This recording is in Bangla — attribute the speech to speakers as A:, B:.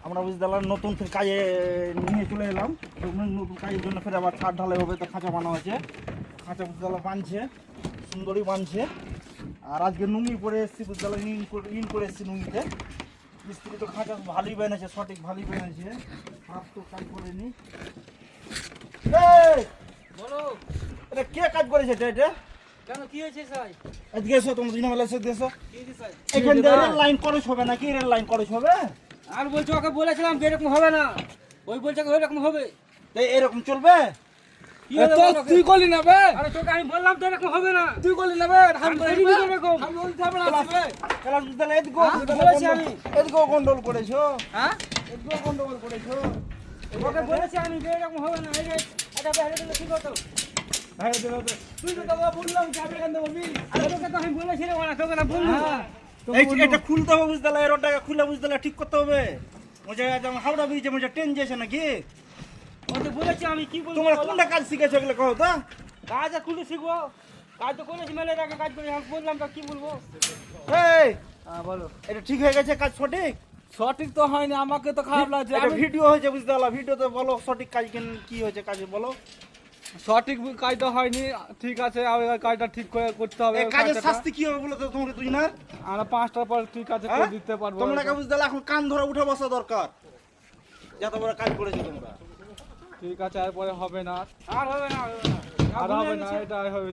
A: আমরা বুঝতে পারলাম নতুন ফের কাজে নিয়ে চলে এলাম। নতুন কাজের জন্য ফের আবার ছাদ ঢালাই হবে, তো খাঁচা বানা হয়েছে। খাঁচা বুঝতে পারলাম বাঁধছে, সুন্দরই বাঁধছে। আর আজকে নুঙ্গি পরে এসেছি, বুঝতে পারলাম ইন করে এসেছি নুঙ্গিতে। মিস্ত্রি তো খাঁচা ভালোই বেঁধেছে, সঠিক ভালোই বেঁধেছে, হাত তো কাজ করেনি।
B: বলো
A: এটা কে কাজ করেছে? এটা
B: কেন কি হয়েছে স্যার?
A: আজকে এসো, তোমরা দিনবেলা এসে দেখো।
B: কি হয়েছে স্যার?
A: এখান থেকে রেল লাইন খরচ হবে নাকি? রেল লাইন খরচ হবে?
B: আর বলছো ওকে বলেছিলাম যে এরকম হবে না, ওই বলছে ওই রকম হবে।
A: তো এরকম চলবে?
B: কি হলো
C: তো
B: বলো?
C: তুই করলি না বে,
B: আরে তোকে আমি বললাম তো এরকম হবে না।
C: তুই করলি না বে,
B: আমি বলিনি তো এরকম।
C: আমি বলতে হবে না আসবে।
A: খেলা বুঝতে পারলে এদিকেও
B: বলেছি আমি।
A: এদিকেও গন্ডগোল করেছো,
B: হ্যাঁ
A: এদিকেও গন্ডগোল করেছো।
B: ওকে বলেছি আমি যে এরকম হবে না। এই যে এটা বাইরে দিলে ঠিক হতো।
A: ভাই দেবে তো।
C: তুই তো তোকে বললাম চাবি কেন বলবি?
B: আরে তোকে তো আমি বলেছিলাম না, তোকে না বললাম।
A: এটা খুলতে হবে বুঝতে পারলে, রোডটাকে খুলে বুঝতে পারলে ঠিক করতে হবে। মজা হাওড়া ব্রিজে মজা ট্রেন যেছে নাকি?
B: ওকে বলেছি আমি, কি বলবো
A: তোমরা
B: বলো?
A: কোনটা কাজ শিখেছো এগুলো কहो তো?
B: কাজ আর খুলে শিখবো। কাজ তো করেছি, মেলের আগে কাজ করে আমি বললাম তো কি বলবো।
A: এই
B: হ্যাঁ বলো।
A: এটা ঠিক হয়ে গেছে কাজ সঠিক?
C: সঠিক তো হয়নি, আমাকে তো খারাপ লাগছে।
A: এটা
C: আমি
A: ভিডিও হয়েছে বুঝতে পারলা, ভিডিওতে বলো সঠিক কাজ কি হয়েছে কাজে বলো।
C: সঠিক কাজটা হয়নি, ঠিক আছে আর এই কাজটা ঠিক করে করতে হবে।
A: এই কাজের
C: কাজটা
A: শাস্তি কি হবে বলো তো তোমরা দুই না?
C: আমরা 5টার পর ঠিক আছে করে দিতে পারবো।
A: তোমরা কে বুঝতে পারলে এখন কান ধরে উঠে বসা দরকার, যত বড় কাজ করেছো তোমরা।
C: ঠিক আছে, এরপরে হবে না,
B: আর হবে না, হবে না।
C: আর হবে না, এটা হবে।